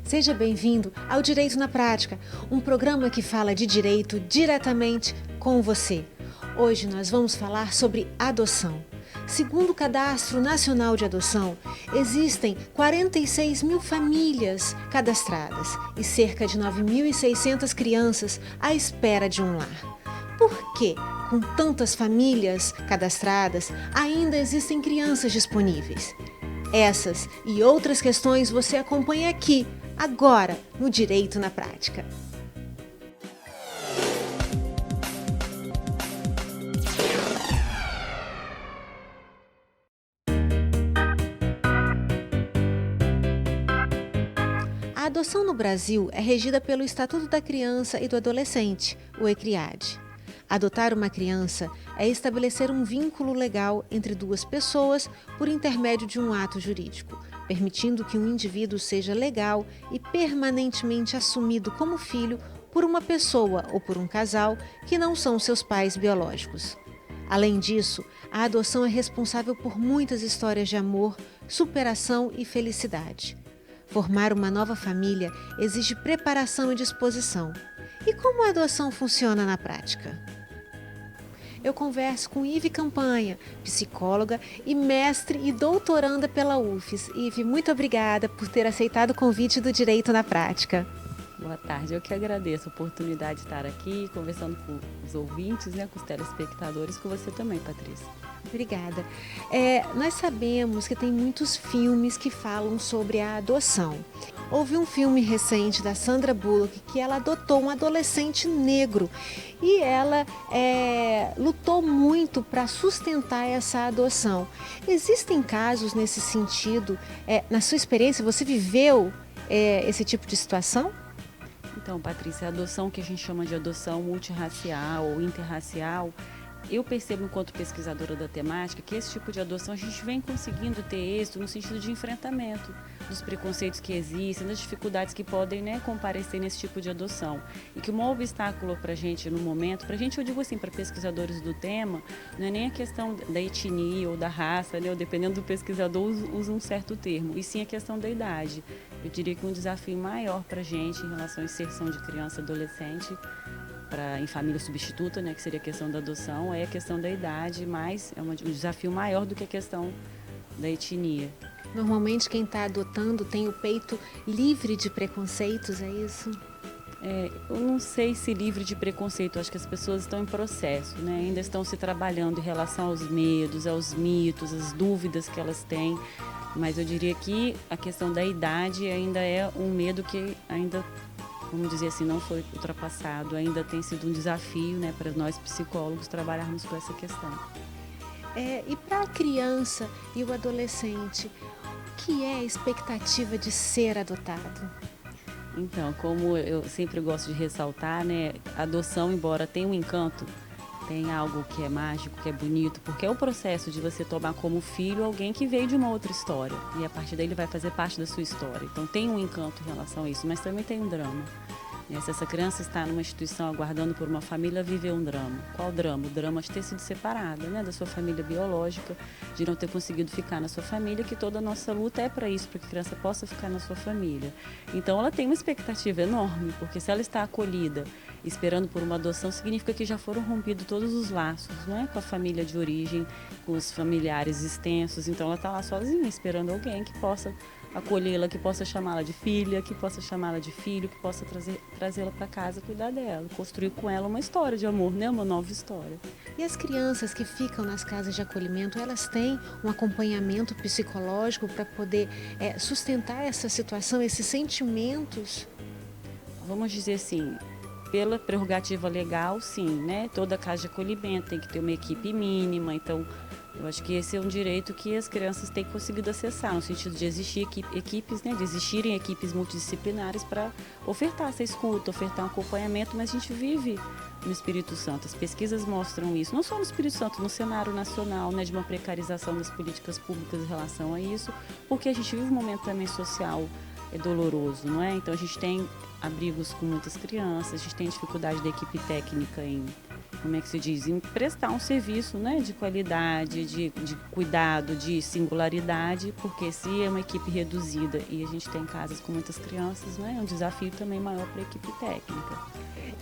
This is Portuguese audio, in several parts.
Seja bem-vindo ao Direito na Prática, um programa que fala de direito diretamente com você. Hoje nós vamos falar sobre adoção. Segundo o Cadastro Nacional de Adoção, existem 46 mil famílias cadastradas e cerca de 9.600 crianças à espera de um lar. Por que, com tantas famílias cadastradas, ainda existem crianças disponíveis? Essas e outras questões você acompanha aqui, agora, no Direito na Prática. A adoção no Brasil é regida pelo Estatuto da Criança e do Adolescente, o ECRIADE. Adotar uma criança é estabelecer um vínculo legal entre duas pessoas por intermédio de um ato jurídico, permitindo que um indivíduo seja legal e permanentemente assumido como filho por uma pessoa ou por um casal que não são seus pais biológicos. Além disso, a adoção é responsável por muitas histórias de amor, superação e felicidade. Formar uma nova família exige preparação e disposição. E como a adoção funciona na prática? Eu converso com Ive Campanha, psicóloga e mestre e doutoranda pela UFES. Ive, muito obrigada por ter aceitado o convite do Direito na Prática. Boa tarde, eu que agradeço a oportunidade de estar aqui conversando com os ouvintes, com os telespectadores, com você também, Patrícia. Obrigada. Nós sabemos que tem muitos filmes que falam sobre a adoção. Houve um filme recente da Sandra Bullock que ela adotou um adolescente negro e ela lutou muito para sustentar essa adoção. Existem casos nesse sentido? Na sua experiência, você viveu esse tipo de situação? Então, Patrícia, a adoção que a gente chama de adoção multirracial ou interracial, eu percebo, enquanto pesquisadora da temática, que esse tipo de adoção a gente vem conseguindo ter êxito no sentido de enfrentamento dos preconceitos que existem, das dificuldades que podem comparecer nesse tipo de adoção. E que o maior obstáculo para a gente no momento, para a gente, eu digo assim, para pesquisadores do tema, não é nem a questão da etnia ou da raça, ou dependendo do pesquisador, usa um certo termo, e sim a questão da idade. Eu diria que um desafio maior para a gente em relação à inserção de criança e adolescente em família substituta, que seria a questão da adoção, é a questão da idade, mas é um desafio maior do que a questão da etnia. Normalmente quem está adotando tem o peito livre de preconceitos, é isso? Eu não sei se livre de preconceito, acho que as pessoas estão em processo, ainda estão se trabalhando em relação aos medos, aos mitos, às dúvidas que elas têm, mas eu diria que a questão da idade ainda é um medo que ainda, vamos dizer assim, não foi ultrapassado, ainda tem sido um desafio para nós psicólogos trabalharmos com essa questão. E para a criança e o adolescente, o que é a expectativa de ser adotado? Então, como eu sempre gosto de ressaltar, a adoção, embora tenha um encanto, tem algo que é mágico, que é bonito, porque é o processo de você tomar como filho alguém que veio de uma outra história, e a partir daí ele vai fazer parte da sua história. Então tem um encanto em relação a isso, mas também tem um drama. Se essa criança está numa instituição aguardando por uma família, vive um drama. Qual drama? O drama de ter sido separada da sua família biológica, de não ter conseguido ficar na sua família, que toda a nossa luta é para isso, para que a criança possa ficar na sua família. Então ela tem uma expectativa enorme, porque se ela está acolhida, esperando por uma adoção, significa que já foram rompidos todos os laços, com a família de origem, com os familiares extensos. Então ela está lá sozinha, esperando alguém que possa acolhê-la, que possa chamá-la de filha, que possa chamá-la de filho, que possa trazê-la para casa, cuidar dela, construir com ela uma história de amor, uma nova história. E as crianças que ficam nas casas de acolhimento, elas têm um acompanhamento psicológico para poder sustentar essa situação, esses sentimentos? Vamos dizer assim, pela prerrogativa legal, sim, Toda casa de acolhimento tem que ter uma equipe mínima, então eu acho que esse é um direito que as crianças têm conseguido acessar, no sentido de existir equipes, de existirem equipes multidisciplinares para ofertar essa escuta, ofertar um acompanhamento, mas a gente vive no Espírito Santo. As pesquisas mostram isso, não só no Espírito Santo, no cenário nacional, de uma precarização das políticas públicas em relação a isso, porque a gente vive um momento também social doloroso, Então a gente tem abrigos com muitas crianças, a gente tem dificuldade da equipe técnica em como é que se diz, em prestar um serviço, né, de qualidade, de cuidado, de singularidade, porque se é uma equipe reduzida e a gente tem casas com muitas crianças, né, é um desafio também maior para a equipe técnica.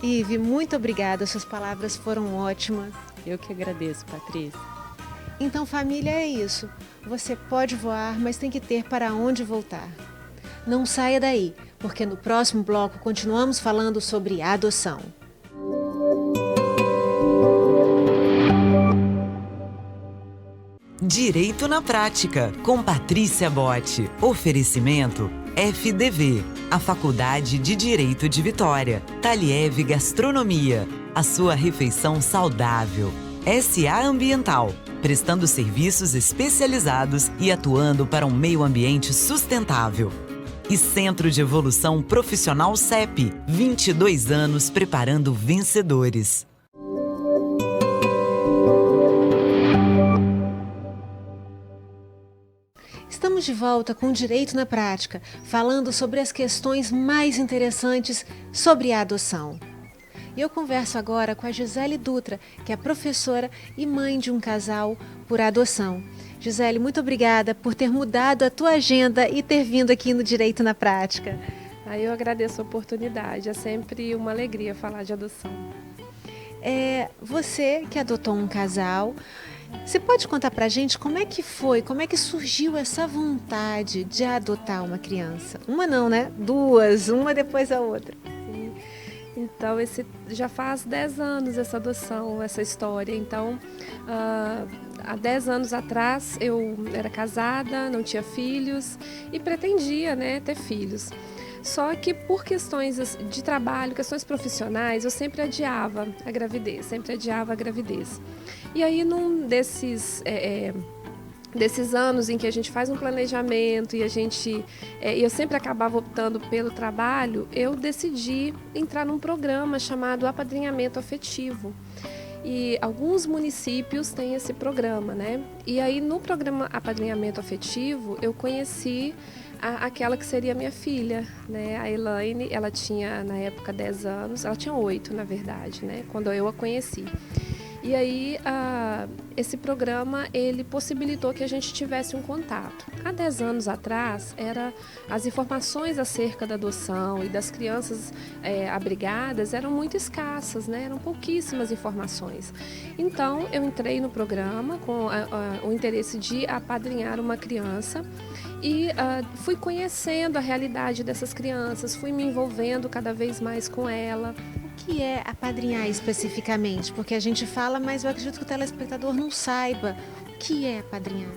Ive, muito obrigada, suas palavras foram ótimas. Eu que agradeço, Patrícia. Então, família, é isso. Você pode voar, mas tem que ter para onde voltar. Não saia daí, porque no próximo bloco continuamos falando sobre adoção. Direito na Prática, com Patrícia Botti. Oferecimento FDV, a Faculdade de Direito de Vitória. Taliev Gastronomia, a sua refeição saudável. SA Ambiental, prestando serviços especializados e atuando para um meio ambiente sustentável. E Centro de Evolução Profissional CEP, 22 anos preparando vencedores. Estamos de volta com Direito na Prática, falando sobre as questões mais interessantes sobre a adoção. E eu converso agora com a Gisele Dutra, que é professora e mãe de um casal por adoção. Gisele, muito obrigada por ter mudado a tua agenda e ter vindo aqui no Direito na Prática. Eu agradeço a oportunidade, é sempre uma alegria falar de adoção. Você que adotou um casal, você pode contar pra gente como é que foi, como é que surgiu essa vontade de adotar uma criança? Uma não, né? Duas, uma depois da outra. Sim. Então, já faz 10 anos essa adoção, essa história. Então, há 10 anos atrás eu era casada, não tinha filhos e pretendia, né, ter filhos. Só que por questões de trabalho, questões profissionais, eu sempre adiava a gravidez, E aí, num desses anos em que a gente faz um planejamento e eu sempre acabava optando pelo trabalho, eu decidi entrar num programa chamado Apadrinhamento Afetivo. E alguns municípios têm esse programa, né? E aí, no programa Apadrinhamento Afetivo, eu conheci aquela que seria minha filha, né? A Elaine, ela tinha na época 10 anos, ela tinha 8 na verdade, né? Quando eu a conheci. E aí, esse programa, ele possibilitou que a gente tivesse um contato. Há 10 anos atrás, as informações acerca da adoção e das crianças abrigadas eram muito escassas, né? Eram pouquíssimas informações. Então, eu entrei no programa com o interesse de apadrinhar uma criança e fui conhecendo a realidade dessas crianças, fui me envolvendo cada vez mais com ela. O que é apadrinhar especificamente? Porque a gente fala, mas eu acredito que o telespectador não saiba. O que é apadrinhar?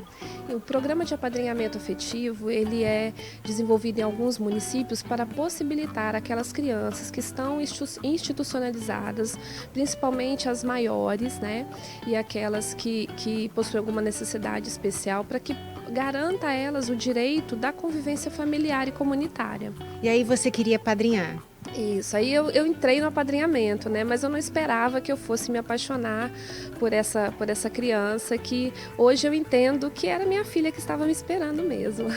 O programa de apadrinhamento afetivo, ele é desenvolvido em alguns municípios para possibilitar aquelas crianças que estão institucionalizadas, principalmente as maiores, né? E aquelas que possuem alguma necessidade especial, para que garanta a elas o direito da convivência familiar e comunitária. E aí você queria apadrinhar? Isso, aí eu entrei no apadrinhamento, né? Mas eu não esperava que eu fosse me apaixonar por essa criança, que hoje eu entendo que era minha filha que estava me esperando mesmo.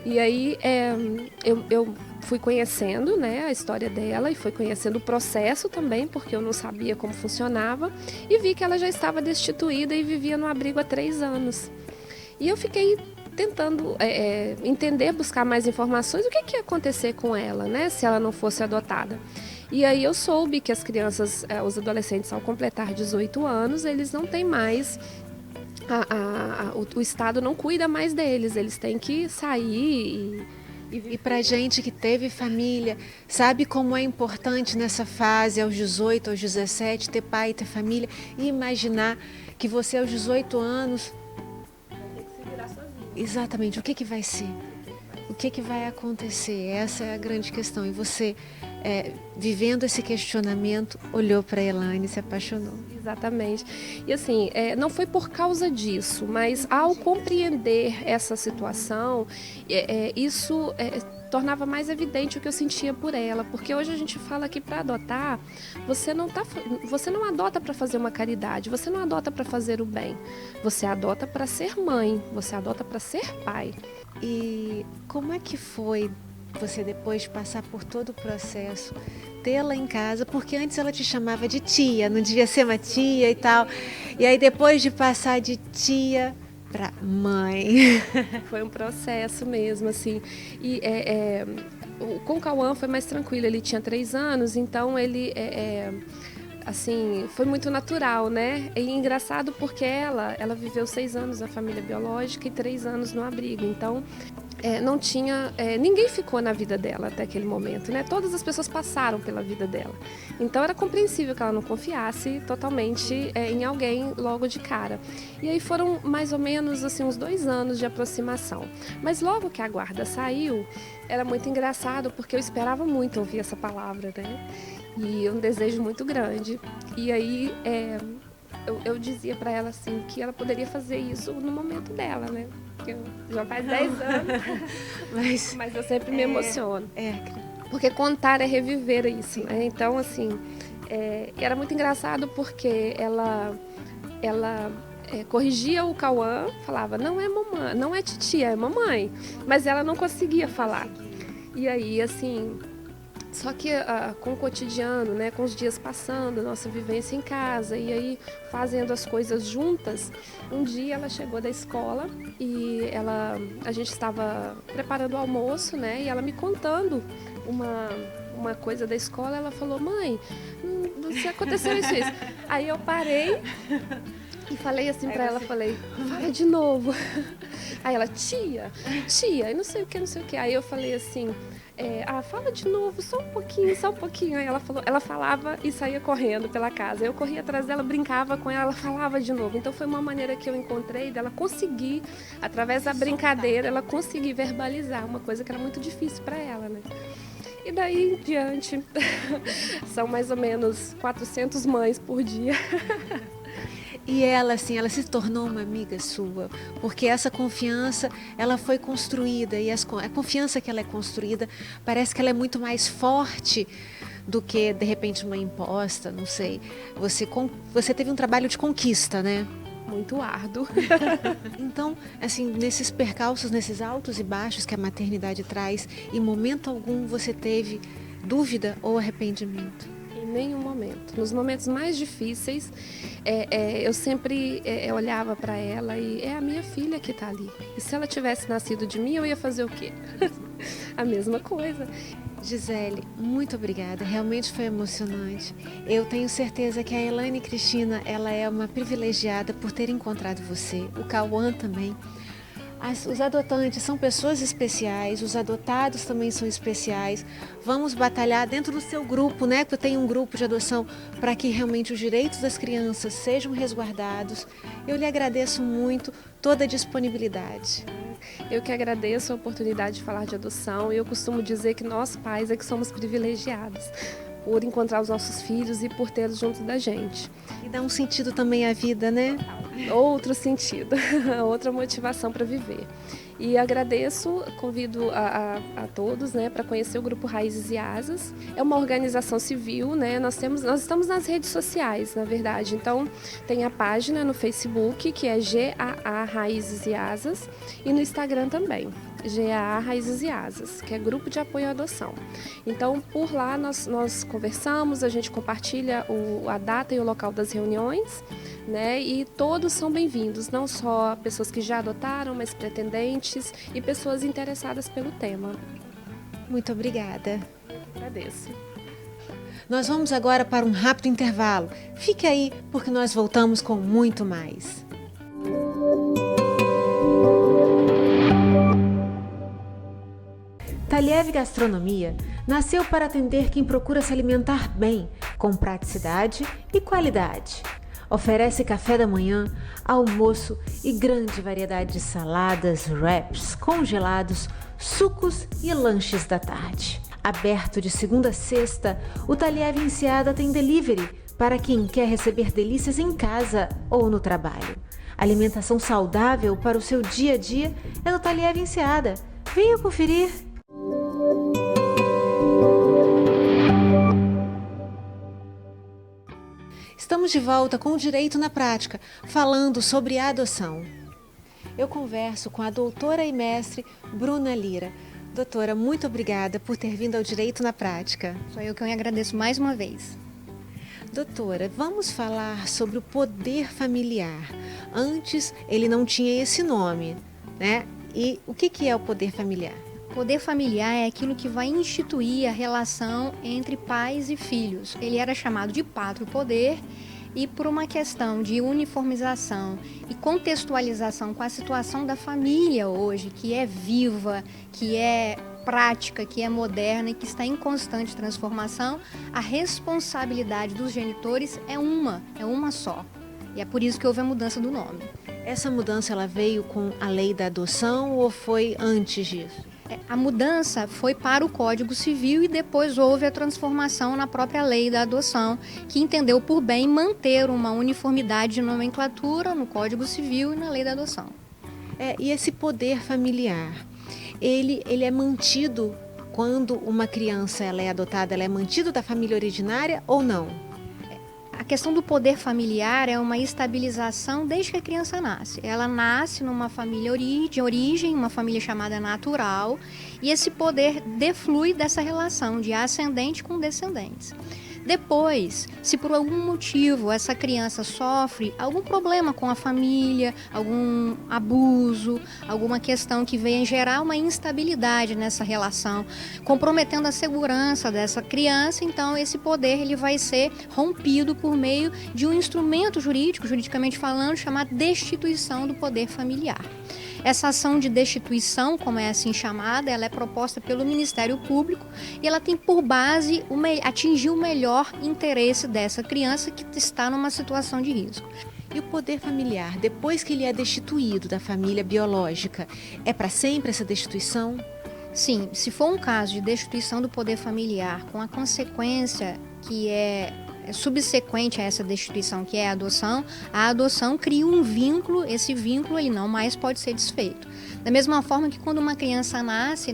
E aí eu fui conhecendo, né, a história dela e fui conhecendo o processo também, porque eu não sabia como funcionava, e vi que ela já estava destituída e vivia no abrigo há 3 anos. E eu fiquei tentando entender, buscar mais informações, o que ia acontecer com ela, né, se ela não fosse adotada. E aí eu soube que as crianças, os adolescentes, ao completar 18 anos, eles não têm mais, o Estado não cuida mais deles, eles têm que sair E pra gente que teve família, sabe como é importante nessa fase, aos 18, aos 17, ter pai, ter família, e imaginar que você aos 18 anos... Exatamente, o que vai ser? O que vai acontecer? Essa é a grande questão. E você, vivendo esse questionamento, olhou para a Elaine e se apaixonou. Exatamente. E assim, não foi por causa disso, mas ao compreender essa situação, isso tornava mais evidente o que eu sentia por ela, porque hoje a gente fala que para adotar, você não adota para fazer uma caridade, você não adota para fazer o bem, você adota para ser mãe, você adota para ser pai. E como é que foi você, depois de passar por todo o processo, tê-la em casa, porque antes ela te chamava de tia, não devia ser uma tia e tal. E aí depois de passar de tia para mãe. Foi um processo mesmo, assim. E com o Cauã foi mais tranquilo, ele tinha 3 anos, então ele assim, foi muito natural, né? E engraçado porque ela viveu 6 anos na família biológica e 3 anos no abrigo, então não tinha, ninguém ficou na vida dela até aquele momento, né? Todas as pessoas passaram pela vida dela. Então era compreensível que ela não confiasse totalmente em alguém logo de cara. E aí foram mais ou menos assim uns 2 anos de aproximação. Mas logo que a guarda saiu, era muito engraçado porque eu esperava muito ouvir essa palavra, né? E um desejo muito grande. E aí eu dizia para ela assim que ela poderia fazer isso no momento dela, né? Porque já faz 10 anos, mas eu sempre me emociono. Porque contar é reviver isso, né? Então, assim, era muito engraçado porque ela corrigia o Cauã, falava, não é mamãe, não é titia, é mamãe. Mas ela não conseguia falar. E aí, assim, só que com o cotidiano, né, com os dias passando, nossa vivência em casa, e aí fazendo as coisas juntas, um dia ela chegou da escola e a gente estava preparando o almoço, né, e ela me contando uma coisa da escola, ela falou, mãe, se aconteceu isso. Aí eu parei e falei assim pra ela, falei, fala de novo. Aí ela, tia, e não sei o que. Aí eu falei assim, fala de novo, só um pouquinho. Aí ela falava e saía correndo pela casa. Eu corria atrás dela, brincava com ela falava de novo. Então foi uma maneira que eu encontrei dela conseguir, através da brincadeira, ela conseguir verbalizar uma coisa que era muito difícil para ela, né? E daí em diante, são mais ou menos 400 mães por dia. E ela, assim, ela se tornou uma amiga sua, porque essa confiança, ela foi construída, e a confiança que ela é construída, parece que ela é muito mais forte do que, de repente, uma imposta, não sei. Você teve um trabalho de conquista, né? Muito árduo. Então, assim, nesses percalços, nesses altos e baixos que a maternidade traz, em momento algum você teve dúvida ou arrependimento? Em nenhum momento. Nos momentos mais difíceis, eu sempre olhava para ela e é a minha filha que está ali. E se ela tivesse nascido de mim, eu ia fazer o quê? A mesma coisa. Gisele, muito obrigada. Realmente foi emocionante. Eu tenho certeza que a Elaine Cristina, ela é uma privilegiada por ter encontrado você. O Cauã também. Os adotantes são pessoas especiais, os adotados também são especiais. Vamos batalhar dentro do seu grupo, né? Que tem um grupo de adoção para que realmente os direitos das crianças sejam resguardados. Eu lhe agradeço muito toda a disponibilidade. Eu que agradeço a oportunidade de falar de adoção e eu costumo dizer que nós pais é que somos privilegiados por encontrar os nossos filhos e por tê-los junto da gente. E dá um sentido também à vida, né? Outro sentido, outra motivação para viver. E agradeço, convido a todos, né, para conhecer o Grupo Raízes e Asas. É uma organização civil, né? Nós estamos nas redes sociais, na verdade. Então, tem a página no Facebook, que é GAA Raízes e Asas, e no Instagram também, GAA Raízes e Asas, que é Grupo de Apoio à Adoção. Então, por lá nós conversamos, a gente compartilha a data e o local das reuniões, né? E todos são bem-vindos, não só pessoas que já adotaram, mas pretendentes e pessoas interessadas pelo tema. Muito obrigada. Agradeço. Nós vamos agora para um rápido intervalo. Fique aí, porque nós voltamos com muito mais. Taliev Gastronomia nasceu para atender quem procura se alimentar bem, com praticidade e qualidade. Oferece café da manhã, almoço e grande variedade de saladas, wraps, congelados, sucos e lanches da tarde. Aberto de segunda a sexta, o Taliev Enseada tem delivery para quem quer receber delícias em casa ou no trabalho. Alimentação saudável para o seu dia a dia é no Taliev Enseada. Venha conferir! Estamos de volta com o Direito na Prática, falando sobre a adoção. Eu converso com a doutora e mestre Bruna Lira. Doutora, muito obrigada por ter vindo ao Direito na Prática. Sou eu que eu agradeço mais uma vez. Doutora, vamos falar sobre o poder familiar. Antes ele não tinha esse nome, né? E o que é o poder familiar? Poder familiar é aquilo que vai instituir a relação entre pais e filhos. Ele era chamado de pátrio poder e por uma questão de uniformização e contextualização com a situação da família hoje, que é viva, que é prática, que é moderna e que está em constante transformação, a responsabilidade dos genitores é uma só. E é por isso que houve a mudança do nome. Essa mudança ela veio com a lei da adoção ou foi antes disso? A mudança foi para o Código Civil e depois houve a transformação na própria lei da adoção, que entendeu por bem manter uma uniformidade de nomenclatura no Código Civil e na lei da adoção. E esse poder familiar, ele é mantido quando uma criança ela é adotada, ela é mantido da família originária ou não? A questão do poder familiar é uma estabilização desde que a criança nasce. Ela nasce numa família de origem, uma família chamada natural, e esse poder deflui dessa relação de ascendente com descendentes. Depois, se por algum motivo essa criança sofre algum problema com a família, algum abuso, alguma questão que venha gerar uma instabilidade nessa relação, comprometendo a segurança dessa criança, então esse poder ele vai ser rompido por meio de um instrumento jurídico, juridicamente falando, chamado destituição do poder familiar. Essa ação de destituição, como é assim chamada, ela é proposta pelo Ministério Público e ela tem por base atingir o melhor interesse dessa criança que está numa situação de risco. E o poder familiar, depois que ele é destituído da família biológica, é para sempre essa destituição? Sim, se for um caso de destituição do poder familiar com a consequência que é subsequente a essa destituição, que é a adoção cria um vínculo, esse vínculo ele não mais pode ser desfeito. Da mesma forma que quando uma criança nasce,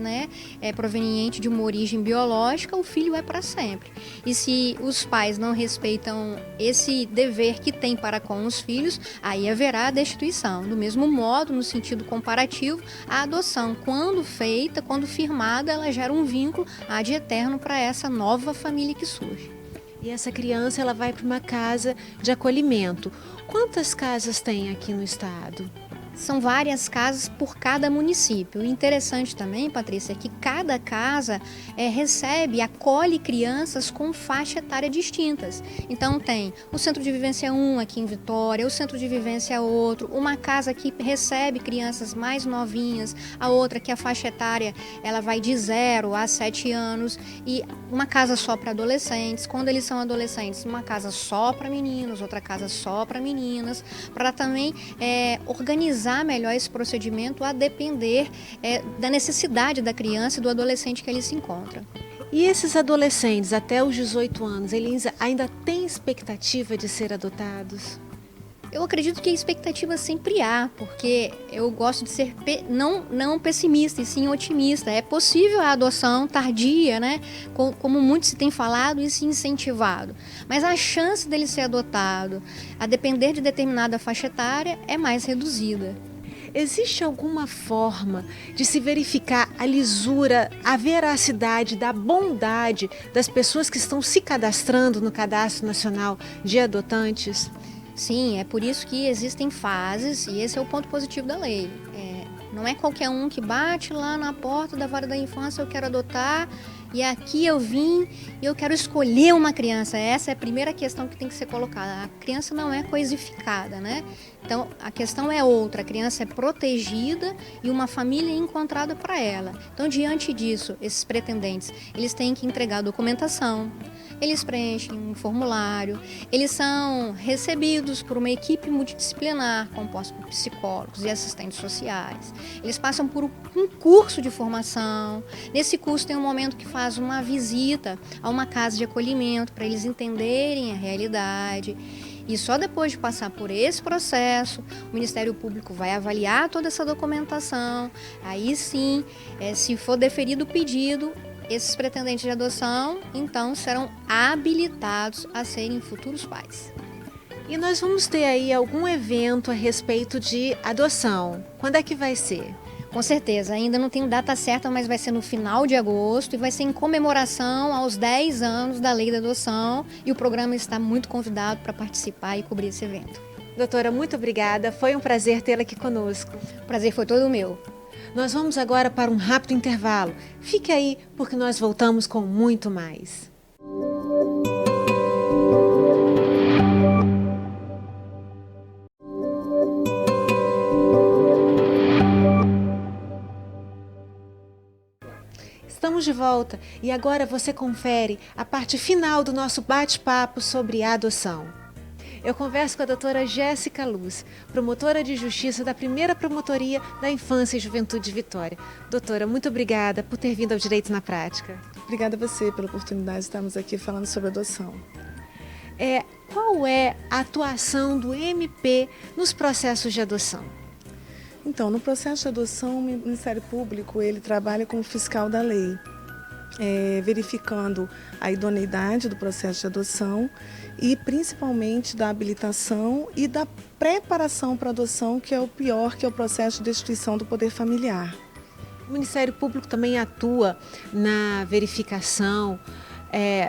é proveniente de uma origem biológica, o filho é para sempre. E se os pais não respeitam esse dever que tem para com os filhos, aí haverá a destituição. Do mesmo modo, no sentido comparativo, a adoção, quando feita, quando firmada, ela gera um vínculo ad eterno para essa nova família que surge. E essa criança ela vai para uma casa de acolhimento. Quantas casas tem aqui no estado? São várias casas por cada município. O interessante também, Patrícia, é que cada casa recebe, acolhe crianças com faixa etária distintas. Então tem o Centro de Vivência 1 aqui em Vitória, o Centro de Vivência outro, uma casa que recebe crianças mais novinhas, a outra que a faixa etária ela vai de 0 a 7 anos e uma casa só para adolescentes. Quando eles são adolescentes, uma casa só para meninos, outra casa só para meninas, para também organizar melhor esse procedimento a depender da necessidade da criança e do adolescente que ele se encontra. E esses adolescentes até os 18 anos, eles ainda têm expectativa de ser adotados? Eu acredito que a expectativa sempre há, porque eu gosto de ser não pessimista e sim otimista. É possível a adoção tardia, como muito se tem falado e se incentivado. Mas a chance dele ser adotado, a depender de determinada faixa etária, é mais reduzida. Existe alguma forma de se verificar a lisura, a veracidade, da bondade das pessoas que estão se cadastrando no Cadastro Nacional de Adotantes? Sim, é por isso que existem fases e esse é o ponto positivo da lei. Não é qualquer um que bate lá na porta da vara da infância, eu quero adotar e aqui eu vim e eu quero escolher uma criança. Essa é a primeira questão que tem que ser colocada. A criança não é coisificada, Então, a questão é outra. A criança é protegida e uma família é encontrada para ela. Então, diante disso, esses pretendentes, eles têm que entregar documentação. Eles preenchem um formulário, eles são recebidos por uma equipe multidisciplinar composta por psicólogos e assistentes sociais. Eles passam por um curso de formação. Nesse curso tem um momento que faz uma visita a uma casa de acolhimento para eles entenderem a realidade. E só depois de passar por esse processo, o Ministério Público vai avaliar toda essa documentação. Aí sim, se for deferido o pedido, esses pretendentes de adoção, então, serão habilitados a serem futuros pais. E nós vamos ter aí algum evento a respeito de adoção. Quando é que vai ser? Com certeza, ainda não tenho data certa, mas vai ser no final de agosto e vai ser em comemoração aos 10 anos da Lei da Adoção, e o programa está muito convidado para participar e cobrir esse evento. Doutora, muito obrigada. Foi um prazer tê-la aqui conosco. O prazer foi todo meu. Nós vamos agora para um rápido intervalo. Fique aí, porque nós voltamos com muito mais. Estamos de volta e agora você confere a parte final do nosso bate-papo sobre a adoção. Eu converso com a doutora Jéssica Luz, promotora de justiça da primeira promotoria da Infância e Juventude de Vitória. Doutora, muito obrigada por ter vindo ao Direito na Prática. Obrigada a você pela oportunidade de estarmos aqui falando sobre adoção. Qual é a atuação do MP nos processos de adoção? Então, no processo de adoção, o Ministério Público ele trabalha como fiscal da lei, verificando a idoneidade do processo de adoção e principalmente da habilitação e da preparação para a adoção, que é o pior, que é o processo de destituição do poder familiar. O Ministério Público também atua na verificação,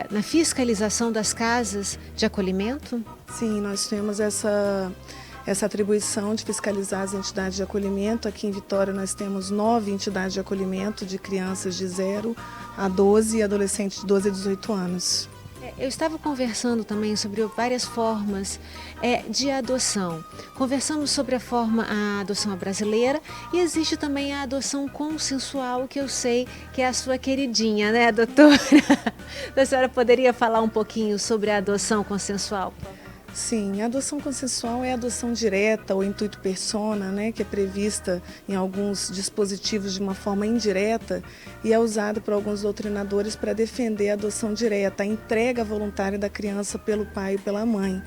na fiscalização das casas de acolhimento? Sim, nós temos essa atribuição de fiscalizar as entidades de acolhimento. Aqui em Vitória nós temos 9 entidades de acolhimento de crianças de 0 a 12 e adolescentes de 12 a 18 anos. Eu estava conversando também sobre várias formas de adoção. Conversamos sobre a adoção brasileira e existe também a adoção consensual, que eu sei que é a sua queridinha, né, doutora? A senhora poderia falar um pouquinho sobre a adoção consensual? Sim, a adoção consensual é a adoção direta ou intuito persona, né, que é prevista em alguns dispositivos de uma forma indireta e é usada por alguns doutrinadores para defender a adoção direta, a entrega voluntária da criança pelo pai e pela mãe.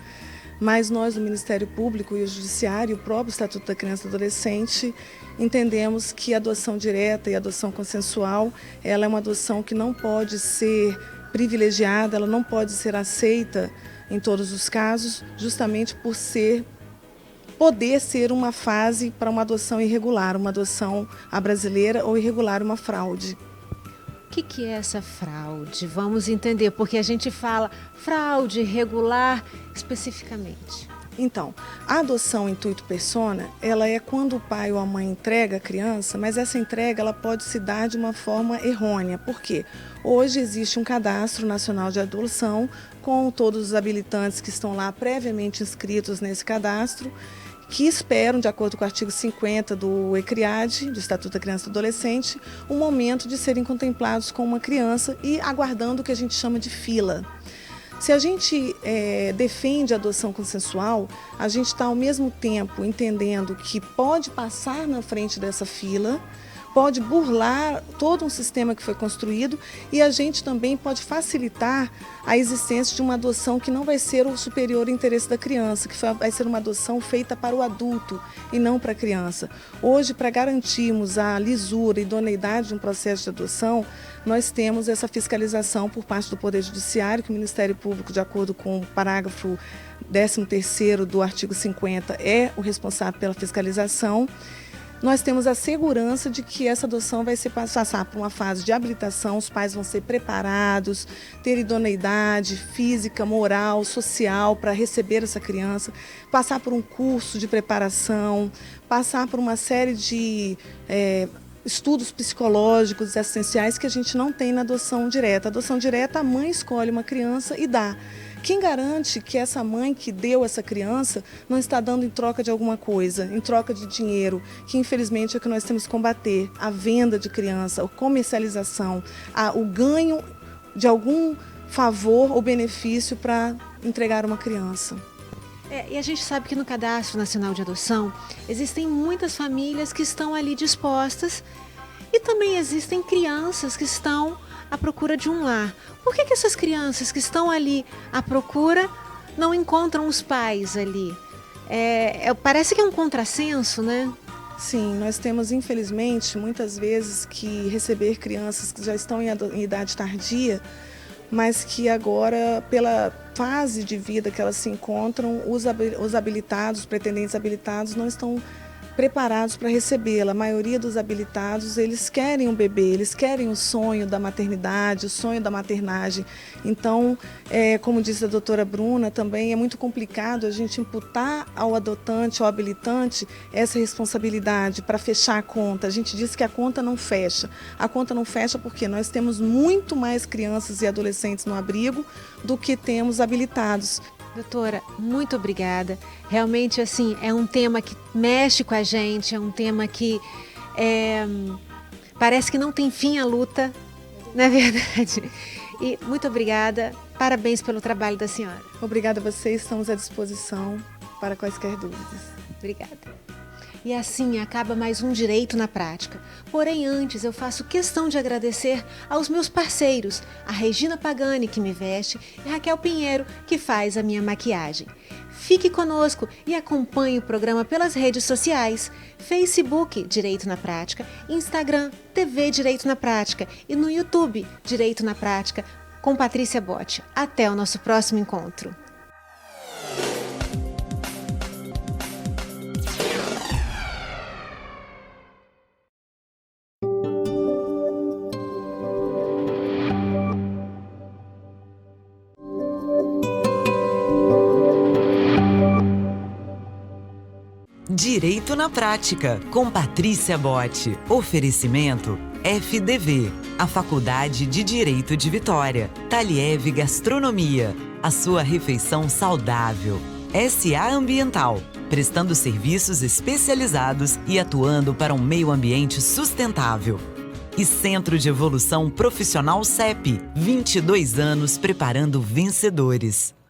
Mas nós, do Ministério Público e o Judiciário, o próprio Estatuto da Criança e do Adolescente, entendemos que a adoção direta e a adoção consensual, ela é uma adoção que não pode ser privilegiada, ela não pode ser aceita em todos os casos, justamente por poder ser uma fase para uma adoção irregular, uma adoção à brasileira ou irregular, uma fraude. O que é essa fraude? Vamos entender, porque a gente fala fraude irregular especificamente. Então, a adoção intuito persona, ela é quando o pai ou a mãe entrega a criança, mas essa entrega ela pode se dar de uma forma errônea. Por quê? Hoje existe um cadastro nacional de adoção com todos os habilitantes que estão lá previamente inscritos nesse cadastro, que esperam, de acordo com o artigo 50 do ECRIAD, do Estatuto da Criança e do Adolescente, o momento de serem contemplados com uma criança e aguardando o que a gente chama de fila. Se a gente defende a adoção consensual, a gente está ao mesmo tempo entendendo que pode passar na frente dessa fila, pode burlar todo um sistema que foi construído e a gente também pode facilitar a existência de uma adoção que não vai ser o superior interesse da criança, que vai ser uma adoção feita para o adulto e não para a criança. Hoje, para garantirmos a lisura e idoneidade de um processo de adoção, nós temos essa fiscalização por parte do Poder Judiciário, que o Ministério Público, de acordo com o parágrafo 13º do artigo 50, é o responsável pela fiscalização. Nós temos a segurança de que essa adoção vai passar por uma fase de habilitação, os pais vão ser preparados, ter idoneidade física, moral, social para receber essa criança, passar por um curso de preparação, passar por uma série de estudos psicológicos e assistenciais que a gente não tem na adoção direta. A adoção direta, a mãe escolhe uma criança e dá. Quem garante que essa mãe que deu essa criança não está dando em troca de alguma coisa, em troca de dinheiro, que infelizmente é o que nós temos que combater, a venda de criança, a comercialização, o ganho de algum favor ou benefício para entregar uma criança. E a gente sabe que no Cadastro Nacional de Adoção existem muitas famílias que estão ali dispostas e também existem crianças que estão à procura de um lar. Por que essas crianças que estão ali à procura não encontram os pais ali? Parece que é um contrassenso, né? Sim, nós temos, infelizmente, muitas vezes que receber crianças que já estão em idade tardia, mas que agora, pela fase de vida que elas se encontram, os habilitados, os pretendentes habilitados, não estão preparados para recebê-la. A maioria dos habilitados, eles querem um bebê, eles querem o sonho da maternidade, o sonho da maternagem. Então, como disse a doutora Bruna, também é muito complicado a gente imputar ao adotante, ao habilitante, essa responsabilidade para fechar a conta. A gente diz que a conta não fecha. A conta não fecha porque nós temos muito mais crianças e adolescentes no abrigo do que temos habilitados. Doutora, muito obrigada. Realmente, assim, é um tema que mexe com a gente, é um tema que parece que não tem fim a luta, não é verdade? E muito obrigada, parabéns pelo trabalho da senhora. Obrigada a vocês, estamos à disposição para quaisquer dúvidas. Obrigada. E assim acaba mais um Direito na Prática. Porém, antes eu faço questão de agradecer aos meus parceiros, a Regina Pagani, que me veste, e a Raquel Pinheiro, que faz a minha maquiagem. Fique conosco e acompanhe o programa pelas redes sociais, Facebook Direito na Prática, Instagram TV Direito na Prática e no YouTube Direito na Prática com Patrícia Botti. Até o nosso próximo encontro. Direito na Prática, com Patrícia Botti. Oferecimento FDV, a Faculdade de Direito de Vitória. Taliev Gastronomia, a sua refeição saudável. SA Ambiental, prestando serviços especializados e atuando para um meio ambiente sustentável. E Centro de Evolução Profissional CEP, 22 anos preparando vencedores.